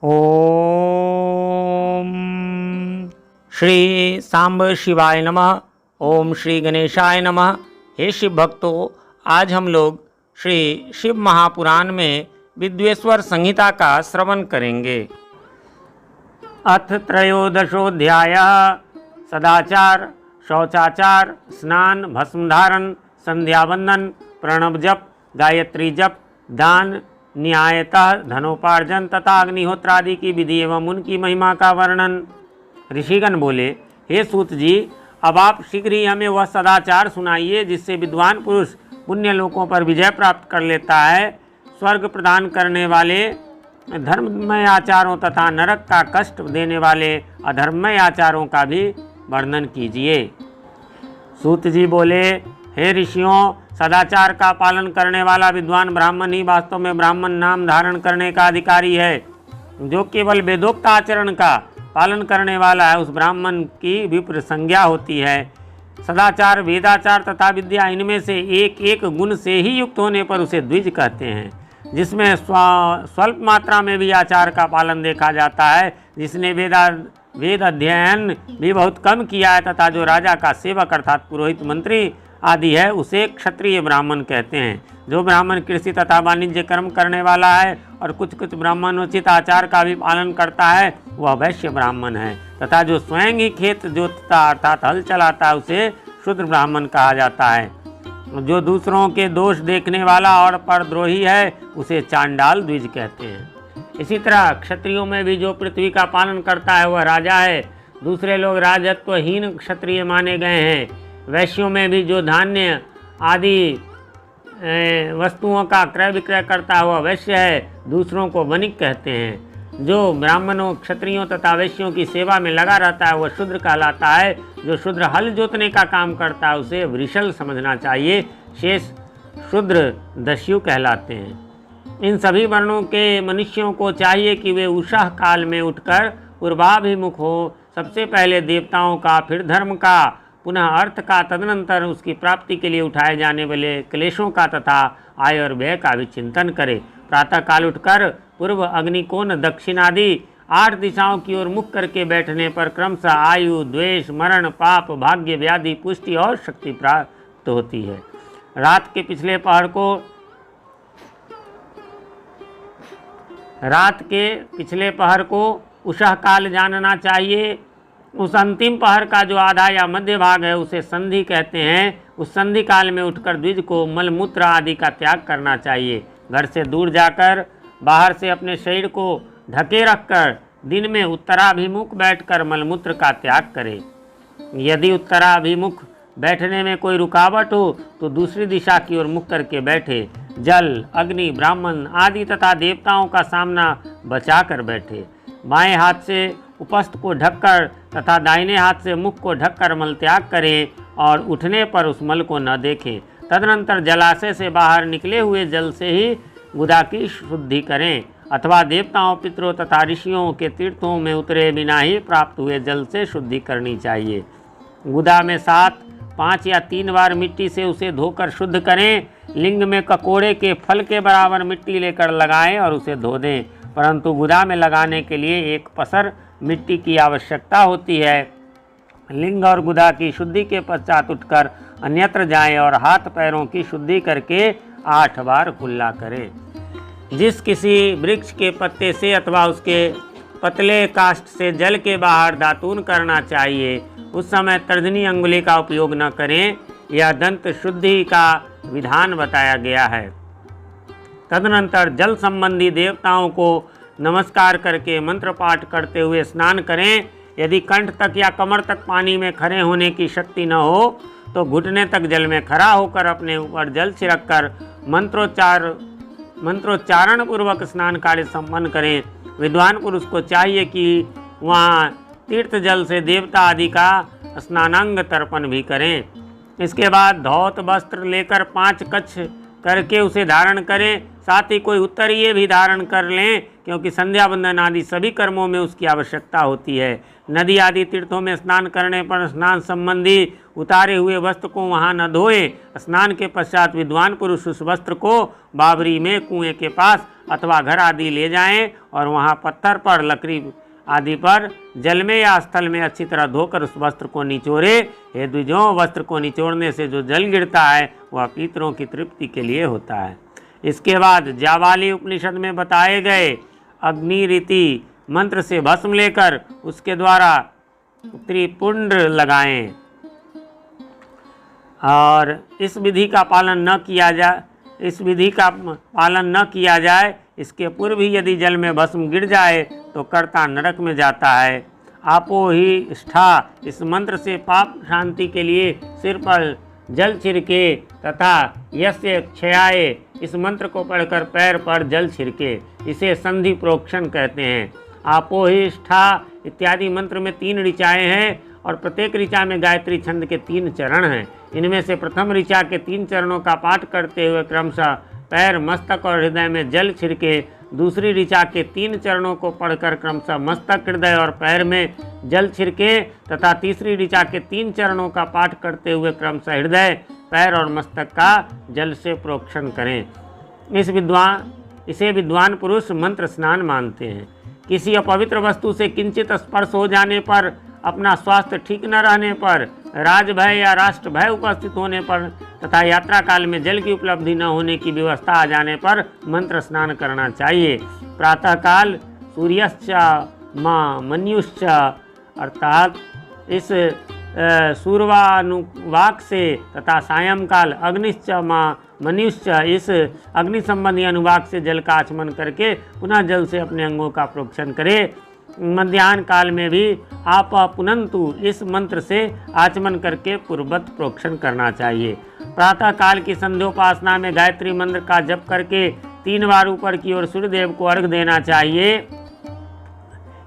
ओम श्री सांब शिवाय नमः। ओम श्री गणेशाय नमः। हे शिव भक्तों, आज हम लोग श्री शिव महापुराण में विद्वेश्वर संहिता का श्रवण करेंगे। अथ त्रयोदशोऽध्यायः सदाचार, शौचाचार, स्नान, भस्मधारण, संध्यावंदन, प्रणव जप, गायत्री जप, दान, न्यायतः धनोपार्जन तथा अग्निहोत्रादि की विधि एवं उनकी महिमा का वर्णन। ऋषिगण बोले, हे सूत जी, अब आप शीघ्र ही हमें वह सदाचार सुनाइए जिससे विद्वान पुरुष पुण्य लोकों पर विजय प्राप्त कर लेता है। स्वर्ग प्रदान करने वाले धर्ममय आचारों तथा नरक का कष्ट देने वाले अधर्ममय आचारों का भी वर्णन कीजिए। सूत जी बोले, हे ऋषियों, सदाचार का पालन करने वाला विद्वान ब्राह्मण ही वास्तव में ब्राह्मण नाम धारण करने का अधिकारी है। जो केवल वेदोक्त आचरण का पालन करने वाला है, उस ब्राह्मण की विप्र संज्ञा होती है। सदाचार, वेदाचार तथा विद्या, इनमें से एक एक गुण से ही युक्त होने पर उसे द्विज कहते हैं। जिसमें स्वल्प मात्रा में भी आचार का पालन देखा जाता है, जिसने वेद अध्ययन भी बहुत कम किया है तथा जो राजा का सेवक अर्थात पुरोहित, मंत्री आदि है, उसे क्षत्रिय ब्राह्मण कहते हैं। जो ब्राह्मण कृषि तथा वाणिज्य कर्म करने वाला है और कुछ कुछ ब्राह्मणोचित आचार का भी पालन करता है, वह वैश्य ब्राह्मण है। तथा जो स्वयं ही खेत जोतता अर्थात हल चलाता है, उसे शूद्र ब्राह्मण कहा जाता है। जो दूसरों के दोष देखने वाला और परद्रोही है, उसे चांडाल द्विज कहते हैं। इसी तरह क्षत्रियों में भी जो पृथ्वी का पालन करता है, वह राजा है। दूसरे लोग राजत्वहीन क्षत्रिय माने गए हैं। वैश्यों में भी जो धान्य आदि वस्तुओं का क्रय विक्रय करता है, वह वैश्य है। दूसरों को वणिक कहते हैं। जो ब्राह्मणों, क्षत्रियों तथा वैश्यों की सेवा में लगा रहता है, वह शूद्र कहलाता है। जो शूद्र हल जोतने का काम करता है, उसे वृषल समझना चाहिए। शेष शूद्र दस्यु कहलाते हैं। इन सभी वर्णों के मनुष्यों को चाहिए कि वे उषा काल में उठकर पूर्वाभिमुख हो। सबसे पहले देवताओं का, फिर धर्म का, पुनः अर्थ का, तदनंतर उसकी प्राप्ति के लिए उठाए जाने वाले क्लेशों का तथा आय और व्यय का भी चिंतन करे। प्रातः काल उठकर पूर्व, अग्निकोण, दक्षिण आदि 8 दिशाओं की ओर मुख करके बैठने पर क्रमशः आयु, द्वेष, मरण, पाप, भाग्य, व्याधि, पुष्टि और शक्ति प्राप्त होती है। रात के पिछले पहर को उषा काल जानना चाहिए। उस अंतिम पहर का जो आधा या मध्य भाग है, उसे संधि कहते हैं। उस संधि काल में उठकर द्विज को मलमूत्र आदि का त्याग करना चाहिए। घर से दूर जाकर बाहर से अपने शरीर को ढके रखकर दिन में उत्तराभिमुख बैठकर मलमूत्र का त्याग करे। यदि उत्तराभिमुख बैठने में कोई रुकावट हो तो दूसरी दिशा की ओर मुख करके बैठे। जल, अग्नि, ब्राह्मण आदि तथा देवताओं का सामना बचा कर बैठे। बाएं हाथ से उपस्थ को ढककर तथा दाहिने हाथ से मुख को ढककर मल त्याग करें और उठने पर उस मल को न देखें। तदनंतर जलाशय से बाहर निकले हुए जल से ही गुदा की शुद्धि करें अथवा देवताओं, पितरों तथा ऋषियों के तीर्थों में उतरे बिना ही प्राप्त हुए जल से शुद्धि करनी चाहिए। गुदा में 7, 5 या 3 बार मिट्टी से उसे धोकर शुद्ध करें। लिंग में ककोड़े के फल के बराबर मिट्टी लेकर लगाएं और उसे धो दें। परंतु गुदा में लगाने के लिए एक पसर मिट्टी की आवश्यकता होती है। लिंग और गुदा की शुद्धि के पश्चात उठकर अन्यत्र जाएं और हाथ पैरों की शुद्धि करके 8 बार कुल्ला करें। जिस किसी वृक्ष के पत्ते से अथवा उसके पतले काष्ठ से जल के बाहर दातून करना चाहिए, उस समय तर्जनी अंगुली का उपयोग न करें। यह दंत शुद्धि का विधान बताया गया है। तदनंतर जल संबंधी देवताओं को नमस्कार करके मंत्र पाठ करते हुए स्नान करें। यदि कंठ तक या कमर तक पानी में खड़े होने की शक्ति न हो तो घुटने तक जल में खड़ा होकर अपने ऊपर जल छिड़क कर मंत्रोच्चारण पूर्वक स्नान कार्य संपन्न करें। विद्वान पुरुष को चाहिए कि वहाँ तीर्थ जल से देवता आदि का स्नानांग तर्पण भी करें। इसके बाद धौत वस्त्र लेकर 5 कच्छ करके उसे धारण करें। साथ ही कोई उत्तरीय भी धारण कर लें, क्योंकि संध्या वंदन आदि सभी कर्मों में उसकी आवश्यकता होती है। नदी आदि तीर्थों में स्नान करने पर स्नान संबंधी उतारे हुए वस्त्र को वहां न धोए। स्नान के पश्चात विद्वान पुरुष उस वस्त्र को बाबरी में कुएं के पास अथवा घर आदि ले जाएं और वहाँ पत्थर पर, लकड़ी आदि पर जल में या स्थल में अच्छी तरह धोकर उस वस्त्र को निचोड़े। हे द्विजों, वस्त्र को निचोड़ने से जो जल गिरता है वह पितरों की तृप्ति के लिए होता है। इसके बाद जाबाली उपनिषद में बताए गए अग्नि रीति मंत्र से भस्म लेकर उसके द्वारा त्रिपुंड लगाएं और इस विधि का पालन न किया जाए, इसके पूर्व ही यदि जल में भस्म गिर जाए तो कर्ता नरक में जाता है। आपो ही स्था, इस मंत्र से पाप शांति के लिए सिर पर जल छिड़के तथा यस्य क्षयाय, इस मंत्र को पढ़कर पैर पर जल छिड़के, इसे संधि प्रोक्षण कहते हैं। आपो ही स्था इत्यादि मंत्र में 3 ऋचाएँ हैं और प्रत्येक ऋचा में गायत्री छंद के 3 चरण हैं। इनमें से प्रथम ऋचा के 3 चरणों का पाठ करते हुए क्रमशः पैर, मस्तक और हृदय में जल छिड़के, दूसरी ऋचा के 3 चरणों को पढ़कर क्रमशः मस्तक, हृदय और पैर में जल छिड़के तथा तीसरी ऋचा के 3 चरणों का पाठ करते हुए क्रमशः हृदय, पैर और मस्तक का जल से प्रोक्षण करें। इसे विद्वान पुरुष मंत्र स्नान मानते हैं। किसी अपवित्र वस्तु से किंचित स्पर्श हो जाने पर, अपना स्वास्थ्य ठीक न रहने पर, राजभय या राष्ट्र भय उपस्थित होने पर तथा यात्रा काल में जल की उपलब्धि न होने की व्यवस्था आ जाने पर मंत्र स्नान करना चाहिए। प्रातःकाल सूर्यश्च मन्युश्च, अर्थात इस सूर्वानुवाक से, तथा सायंकाल अग्निश्च मन्युश्च, इस अग्नि संबंधी अनुवाक से जल का आचमन करके पुनः जल से अपने अंगों का प्रोक्षण करे। मध्याह्न काल में भी आप पुनंतु, इस मंत्र से आचमन करके पूर्ववत प्रोक्षण करना चाहिए। प्रातः काल की संध्योपासना में गायत्री मंत्र का जप करके 3 बार ऊपर की ओर सूर्यदेव को अर्घ देना चाहिए।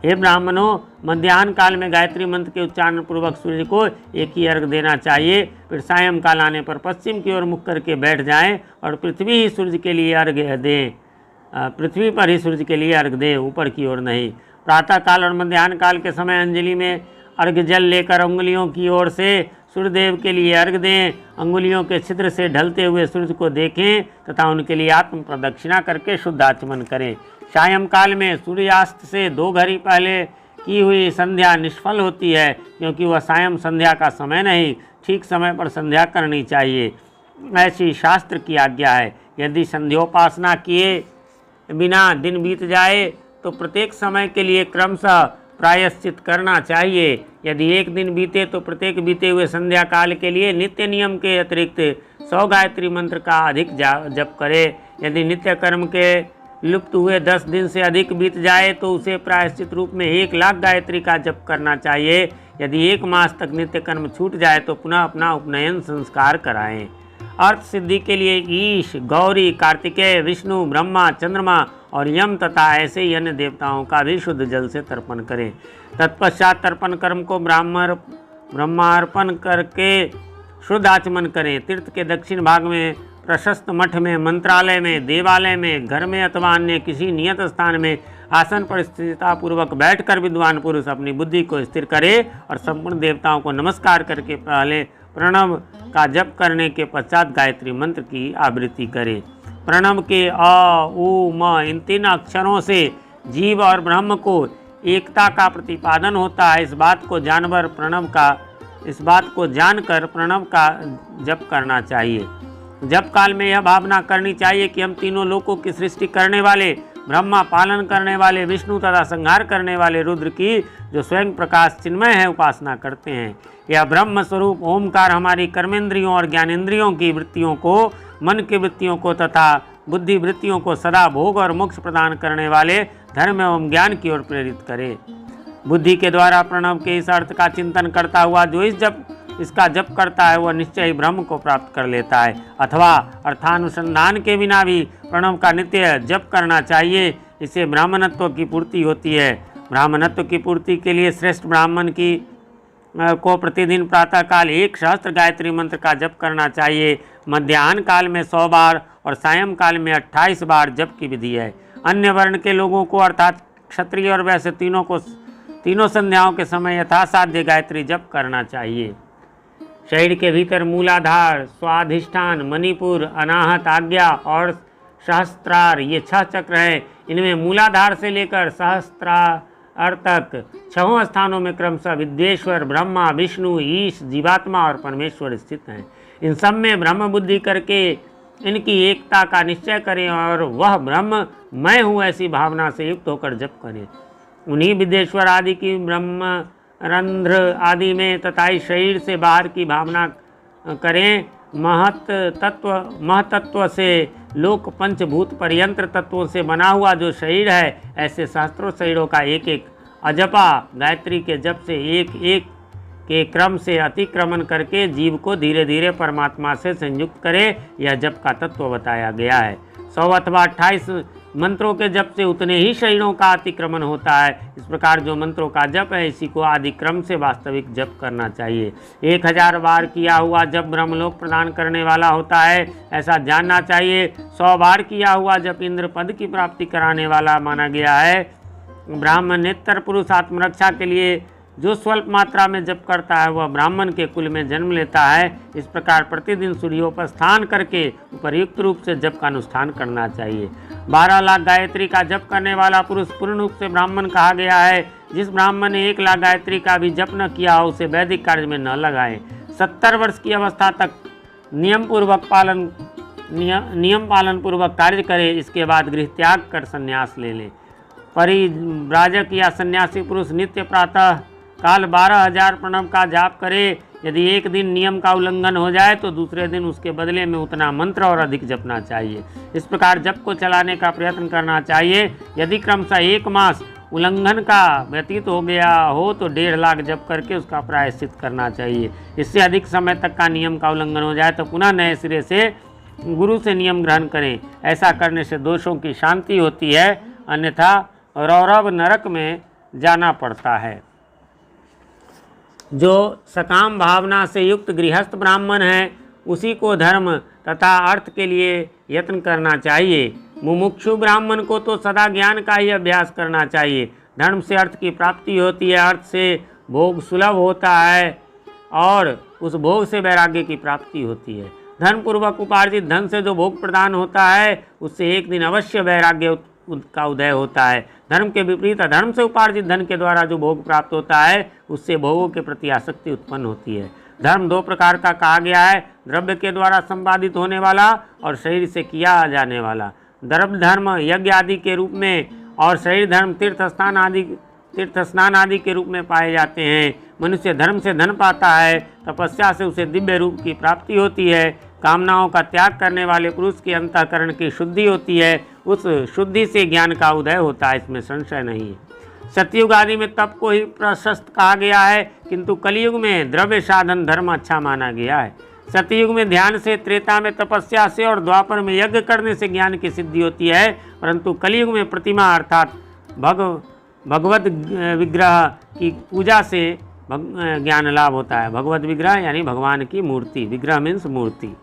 हे ब्राह्मणों, मध्याह्न काल में गायत्री मंत्र के उच्चारण पूर्वक सूर्य को एक ही अर्घ देना चाहिए। फिर सायंकाल आने पर पश्चिम की ओर मुख करके बैठ जाएं और पृथ्वी ही सूर्य के लिए अर्घ दें, पृथ्वी पर ही सूर्य के लिए अर्घ दें, ऊपर की ओर नहीं। प्रातः काल और मध्याह्न काल के समय अंजलि में अर्घ जल लेकर अंगुलियों की ओर से सूर्यदेव के लिए अर्घ दें। अंगुलियों के छिद्र से ढलते हुए सूर्य को देखें तथा उनके लिए आत्म प्रदक्षिणा करके शुद्ध आचमन करें। सायंकाल में सूर्यास्त से 2 घड़ी पहले की हुई संध्या निष्फल होती है, क्योंकि वह सायं संध्या का समय नहीं, ठीक समय पर संध्या करनी चाहिए, ऐसी शास्त्र की आज्ञा है। यदि संध्योपासना किए बिना दिन बीत जाए तो प्रत्येक समय के लिए क्रमशः प्रायश्चित करना चाहिए। यदि एक दिन बीते तो प्रत्येक बीते हुए संध्या काल के लिए नित्य नियम के अतिरिक्त 100 गायत्री मंत्र का अधिक जप करे। यदि नित्य कर्म के लुप्त हुए 10 दिन से अधिक बीत जाए तो उसे प्रायश्चित रूप में 1 लाख गायत्री का जप करना चाहिए। यदि 1 मास तक नित्य कर्म छूट जाए तो पुनः अपना उपनयन संस्कार कराएं। अर्थ सिद्धि के लिए ईश, गौरी, कार्तिकेय, विष्णु, ब्रह्मा, चंद्रमा और यम तथा ऐसे ही अन्य देवताओं का भी शुद्ध जल से तर्पण करें। तत्पश्चात तर्पण कर्म को ब्रह्मार्पण करके शुद्ध आचमन करें। तीर्थ के दक्षिण भाग में प्रशस्त मठ में, मंत्रालय में, देवालय में, घर में अथवा अन्य किसी नियत स्थान में आसन पर स्थिरतापूर्वक बैठकर विद्वान पुरुष अपनी बुद्धि को स्थिर करे और संपूर्ण देवताओं को नमस्कार करके पहले प्रणव का जप करने के पश्चात गायत्री मंत्र की आवृत्ति करे। प्रणव के अ, उ, म इन 3 अक्षरों से जीव और ब्रह्म को एकता का प्रतिपादन होता है। इस बात को जानकर प्रणव का जप करना चाहिए। जप काल में यह भावना करनी चाहिए कि हम तीनों लोकों की सृष्टि करने वाले ब्रह्मा, पालन करने वाले विष्णु तथा संहार करने वाले रुद्र की, जो स्वयं प्रकाश चिन्मय है, उपासना करते हैं। यह ब्रह्म स्वरूप ओमकार हमारी कर्मेंद्रियों और ज्ञानेंद्रियों की वृत्तियों को, मन की वृत्तियों को तथा बुद्धि वृत्तियों को सदा भोग और मोक्ष प्रदान करने वाले धर्म एवं ज्ञान की ओर प्रेरित करे। बुद्धि के द्वारा प्रणव के इस अर्थ का चिंतन करता हुआ जो इसका जप करता है वह निश्चय ही ब्रह्म को प्राप्त कर लेता है। अथवा अर्थानुसंधान के बिना भी प्रणव का नित्य जप करना चाहिए। इससे ब्राह्मणत्व की पूर्ति होती है। ब्राह्मणत्व की पूर्ति के लिए श्रेष्ठ ब्राह्मण को प्रतिदिन प्रातःकाल 1 सहस्त्र गायत्री मंत्र का जप करना चाहिए। मध्याह्न काल में 100 बार और सायं काल में 28 बार जप की विधि है। अन्य वर्ण के लोगों को अर्थात क्षत्रिय और वैश्य तीनों संध्याओं के समय यथासाध्य गायत्री जप करना चाहिए। शरीर के भीतर मूलाधार, स्वाधिष्ठान, मणिपुर, अनाहत आज्ञा और सहस्त्रार, ये 6 चक्र हैं। इनमें मूलाधार से लेकर सहस्त्रार तक 6 स्थानों में क्रमशः विद्येश्वर, ब्रह्मा, विष्णु, ईश, जीवात्मा और परमेश्वर स्थित हैं। इन सब में ब्रह्म बुद्धि करके इनकी एकता का निश्चय करें और वह ब्रह्म मैं हूँ ऐसी भावना से युक्त होकर जप करें। उन्हीं विद्येश्वर आदि की ब्रह्म रंध्र आदि में तथा इस शरीर से बाहर की भावना करें। महतत्व से लोक पंचभूत पर यंत्र तत्वों से बना हुआ जो शरीर है, ऐसे सहस्त्रों शरीरों का एक एक अजपा गायत्री के जप से एक एक के क्रम से अतिक्रमण करके जीव को धीरे धीरे परमात्मा से संयुक्त करे। यह जप का तत्व बताया गया है। 100 अथवा 28 मंत्रों के जप से उतने ही शरीरों का अतिक्रमण होता है। इस प्रकार जो मंत्रों का जप है, इसी को आदि क्रम से वास्तविक जप करना चाहिए। 1000 बार किया हुआ जप ब्रह्मलोक प्रदान करने वाला होता है, ऐसा जानना चाहिए। 100 बार किया हुआ जप इंद्र पद की प्राप्ति कराने वाला माना गया है। ब्राह्मणेतर पुरुष आत्मरक्षा के लिए जो स्वल्प मात्रा में जप करता है, वह ब्राह्मण के कुल में जन्म लेता है। इस प्रकार प्रतिदिन सूर्योपास्थान करके उपयुक्त रूप से जप का अनुष्ठान करना चाहिए। 12 लाख गायत्री का जप करने वाला पुरुष पूर्ण रूप से ब्राह्मण कहा गया है। जिस ब्राह्मण ने 1 लाख गायत्री का भी जप न किया हो, उसे वैदिक कार्य में न लगाए। 70 वर्ष की अवस्था तक नियम पालन पूर्वक कार्य करे। इसके बाद गृह त्याग कर संन्यास ले ले। परिव्राजक या सन्यासी पुरुष नित्य प्रातः काल 12,000 प्रणव का जाप करे। यदि एक दिन नियम का उल्लंघन हो जाए तो दूसरे दिन उसके बदले में उतना मंत्र और अधिक जपना चाहिए। इस प्रकार जप को चलाने का प्रयत्न करना चाहिए। यदि क्रमशः 1 मास उल्लंघन का व्यतीत हो गया हो तो 1.5 लाख जप करके उसका प्रायश्चित करना चाहिए। इससे अधिक समय तक का नियम का उल्लंघन हो जाए तो पुनः नए सिरे से गुरु से नियम ग्रहण करें। ऐसा करने से दोषों की शांति होती है, अन्यथा रौरव नरक में जाना पड़ता है। जो सकाम भावना से युक्त गृहस्थ ब्राह्मण है, उसी को धर्म तथा अर्थ के लिए यत्न करना चाहिए। मुमुक्षु ब्राह्मण को तो सदा ज्ञान का ही अभ्यास करना चाहिए। धर्म से अर्थ की प्राप्ति होती है, अर्थ से भोग सुलभ होता है और उस भोग से वैराग्य की प्राप्ति होती है। धन पूर्वक उपार्जित धन से जो भोग प्रदान होता है, उससे एक दिन अवश्य वैराग्य का उदय होता है। धर्म के विपरीत अधर्म से उपार्जित धन के द्वारा जो भोग प्राप्त होता है, उससे भोगों के प्रति आसक्ति उत्पन्न होती है। धर्म 2 प्रकार का कहा गया है, द्रव्य के द्वारा संपादित होने वाला और शरीर से किया जाने वाला। द्रव्य धर्म यज्ञ आदि के रूप में और शरीर धर्म तीर्थ स्नान आदि के रूप में पाए जाते हैं। मनुष्य धर्म से धन पाता है, तपस्या से उसे दिव्य रूप की प्राप्ति होती है। कामनाओं का त्याग करने वाले पुरुष के अंतःकरण की शुद्धि होती है, उस शुद्धि से ज्ञान का उदय होता है, इसमें संशय नहीं है। सतयुग आदि में तप को ही प्रशस्त कहा गया है, किंतु कलयुग में द्रव्य साधन धर्म अच्छा माना गया है। सतयुग में ध्यान से, त्रेता में तपस्या से और द्वापर में यज्ञ करने से ज्ञान की सिद्धि होती है, परंतु कलयुग में प्रतिमा अर्थात भगवत विग्रह की पूजा से ज्ञान लाभ होता है। भगवत विग्रह यानी भगवान की मूर्ति, विग्रह मीन्स मूर्ति।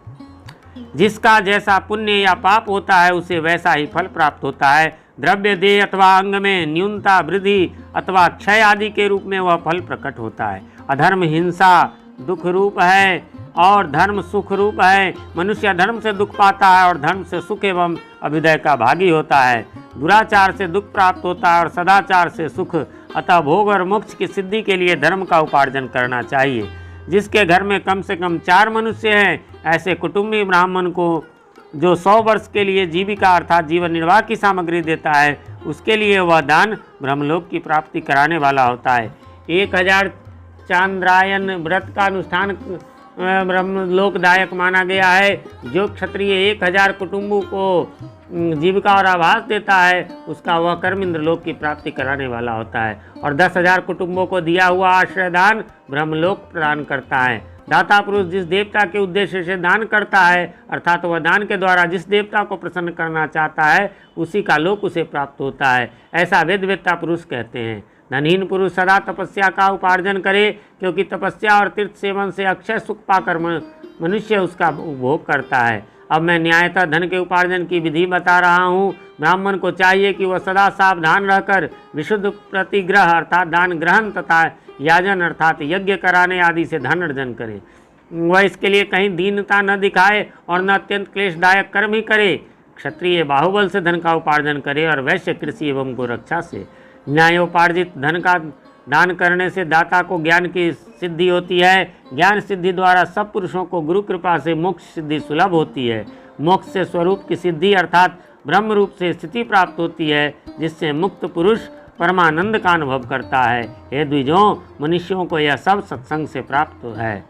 जिसका जैसा पुण्य या पाप होता है, उसे वैसा ही फल प्राप्त होता है। द्रव्य देह अथवा अंग में न्यूनता, वृद्धि अथवा क्षय आदि के रूप में वह फल प्रकट होता है। अधर्म हिंसा दुख रूप है और धर्म सुख रूप है। मनुष्य धर्म से दुख पाता है और धर्म से सुख एवं अभ्युदय का भागी होता है। दुराचार से दुख प्राप्त होता है और सदाचार से सुख। अतः भोग और मोक्ष की सिद्धि के लिए धर्म का उपार्जन करना चाहिए। जिसके घर में कम से कम 4 मनुष्य हैं, ऐसे कुटुंबी ब्राह्मण को जो 100 वर्ष के लिए जीविका अर्थात जीवन निर्वाह की सामग्री देता है, उसके लिए वह दान ब्रह्मलोक की प्राप्ति कराने वाला होता है। 1000 चांद्रायन व्रत का अनुष्ठान ब्रह्मलोकदायक माना गया है। जो क्षत्रिय 1000 कुटुंबों को जीविका और आवास देता है, उसका वह कर्म इंद्रलोक की प्राप्ति कराने वाला होता है। और 10,000 कुटुंबों को दिया हुआ आश्रयदान ब्रह्मलोक प्रदान करता है। दाता पुरुष जिस देवता के उद्देश्य से दान करता है, अर्थात वह दान के द्वारा जिस देवता को प्रसन्न करना चाहता है, उसी का लोक उसे प्राप्त होता है, ऐसा वेदवेत्ता पुरुष कहते हैं। धनहीन पुरुष सदा तपस्या का उपार्जन करे, क्योंकि तपस्या और तीर्थ सेवन से अक्षय सुख पाकर मनुष्य उसका उपभोग करता है। अब मैं न्यायतः धन के उपार्जन की विधि बता रहा हूँ। ब्राह्मण को चाहिए कि वह सदा सावधान रहकर विशुद्ध प्रतिग्रह अर्थात दान ग्रहण तथा याजन अर्थात यज्ञ कराने आदि से धन अर्जन करे। वह इसके लिए कहीं दीनता न दिखाए और न अत्यंत क्लेशदायक कर्म ही करे। क्षत्रिय बाहुबल से धन का उपार्जन करे और वैश्य कृषि एवं गोरक्षा से। न्यायोपार्जित धन का दान करने से दाता को ज्ञान की सिद्धि होती है। ज्ञान सिद्धि द्वारा सब पुरुषों को गुरु कृपा से मोक्ष सिद्धि सुलभ होती है। मोक्ष से स्वरूप की सिद्धि अर्थात ब्रह्म रूप से स्थिति प्राप्त होती है, जिससे मुक्त पुरुष परमानंद का अनुभव करता है। हे द्विजों, मनुष्यों को यह सब सत्संग से प्राप्त है।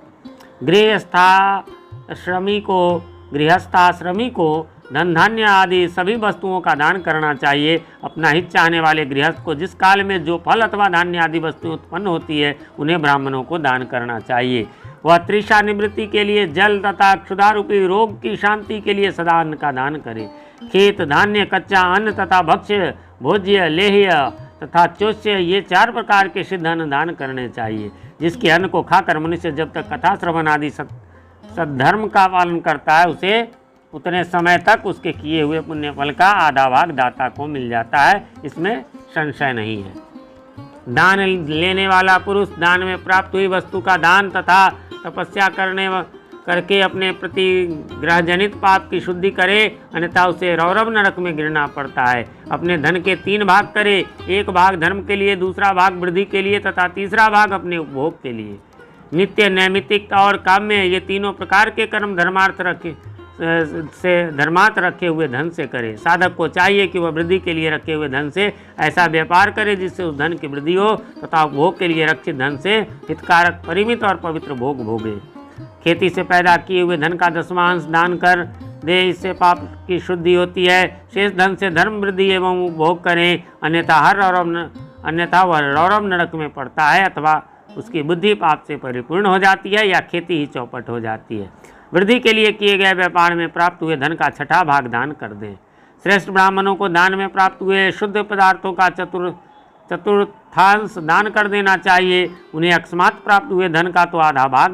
गृहस्थाश्रमी को धन धान्य आदि सभी वस्तुओं का दान करना चाहिए। अपना हित चाहने वाले गृहस्थ को जिस काल में जो फल अथवा धान्य आदि वस्तुएं उत्पन्न होती है, उन्हें ब्राह्मणों को दान करना चाहिए। वह तृषा निवृत्ति के लिए जल तथा क्षुधारूपी रोग की शांति के लिए सदा अन्न का दान करे। खेत, धान्य, कच्चा अन्न तथा भक्ष्य, भोज्य, लेह्य तथा चोष्य, ये 4 प्रकार के सिद्ध अन्न दान करने चाहिए। जिसके अन्न को खाकर मनुष्य जब तक कथा श्रवण आदि सद्धर्म का पालन करता है, उसे उतने समय तक उसके किए हुए पुण्य फल का आधा भाग दाता को मिल जाता है। इसमें संशय नहीं है। दान लेने वाला पुरुष दान में प्राप्त हुई वस्तु का दान तथा तपस्या करके अपने प्रति ग्रह जनित पाप की शुद्धि करे, अन्यथा उसे रौरव नरक में गिरना पड़ता है। अपने धन के 3 भाग करे, 1 भाग धर्म के लिए, दूसरा भाग वृद्धि के लिए तथा तीसरा भाग अपने उपभोग के लिए। नित्य, नैमित्तिक और काम्य, ये तीनों प्रकार के कर्म धर्मार्थ रखे हुए धन से करे। साधक को चाहिए कि वह वृद्धि के लिए रखे हुए धन से ऐसा व्यापार करे जिससे उस धन की वृद्धि हो तथा उपभोग के लिए रक्षित धन से हितकारक, परिमित और पवित्र भोग भोगे। खेती से पैदा किए हुए धन का 10वां अंश दान कर दे, इससे पाप की शुद्धि होती है। शेष धन से धर्म वृद्धि एवं उपभोग करें, अन्यथा वह रौरव नरक में पड़ता है अथवा उसकी बुद्धि पाप से परिपूर्ण हो जाती है या खेती ही चौपट हो जाती है। वृद्धि के लिए किए गए व्यापार में प्राप्त हुए धन का 6ठा भाग दान कर दें। श्रेष्ठ ब्राह्मणों को दान में प्राप्त हुए शुद्ध पदार्थों का चतुर्थांश दान कर देना चाहिए। उन्हें अकस्मात प्राप्त हुए धन का तो आधा भाग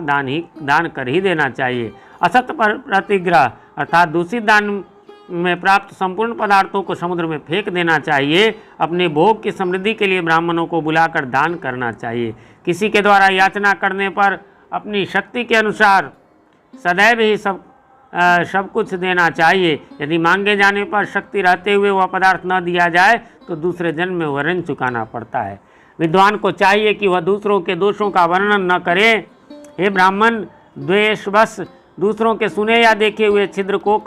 दान कर ही देना चाहिए। असत प्रतिग्रह अर्थात दूषित दान में प्राप्त संपूर्ण पदार्थों को समुद्र में फेंक देना चाहिए। अपने भोग की समृद्धि के लिए ब्राह्मणों को बुलाकर दान करना चाहिए। किसी के द्वारा याचना करने पर अपनी शक्ति के अनुसार सदैव ही सब कुछ देना चाहिए। यदि मांगे जाने पर शक्ति रहते हुए वह पदार्थ न दिया जाए तो दूसरे जन्म में वह ऋण चुकाना पड़ता है। विद्वान को चाहिए कि वह दूसरों के दोषों का वर्णन न करे। हे ब्राह्मण, द्वेषवश दूसरों के सुने या देखे हुए छिद्र को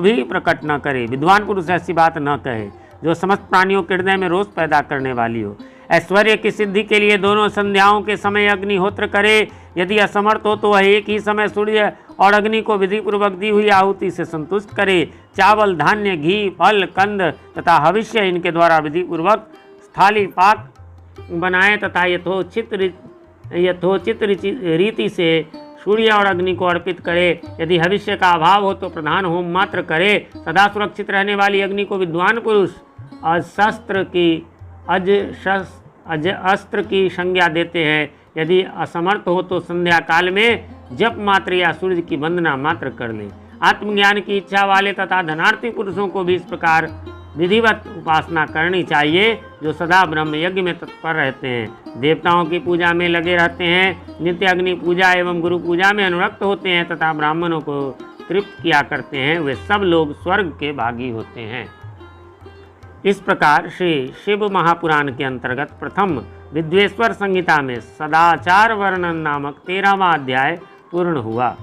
भी प्रकट न करे। विद्वान पुरुष ऐसी बात न कहे जो समस्त प्राणियों के हृदय में रोष पैदा करने वाली हो। ऐश्वर्य की सिद्धि के लिए दोनों संध्याओं के समय अग्निहोत्र करे। यदि असमर्थ हो तो वह एक ही समय सूर्य और अग्नि को विधिपूर्वक दी हुई आहुति से संतुष्ट करे। चावल, धान्य, घी, फल, कंद तथा हविष्य इनके द्वारा विधिपूर्वक स्थाली पाक बनाए तथा यथोचित रीति से सूर्य और अग्नि को अर्पित करे। यदि हविष्य का अभाव हो तो प्रधान होम मात्र करे। सदा सुरक्षित रहने वाली अग्नि को विद्वान पुरुष अस्त्र की संज्ञा देते हैं। यदि असमर्थ हो तो संध्या काल में जप मात्र या सूर्य की वंदना मात्र कर ले। आत्मज्ञान की इच्छा वाले तथा धनार्थी पुरुषों को भी इस प्रकार विधिवत उपासना करनी चाहिए, जो सदा ब्रह्म यज्ञ में तत्पर रहते हैं, देवताओं की पूजा में लगे रहते हैं, नित्य अग्नि पूजा एवं गुरु पूजा में अनुरक्त होते हैं तथा ब्राह्मणों को तृप्त किया करते हैं। वे सब लोग स्वर्ग के भागी होते हैं। इस प्रकार श्री शिव महापुराण के अंतर्गत प्रथम विद्वेश्वर संहिता में सदाचार वर्णन नामक 13वां अध्याय पूर्ण हुआ।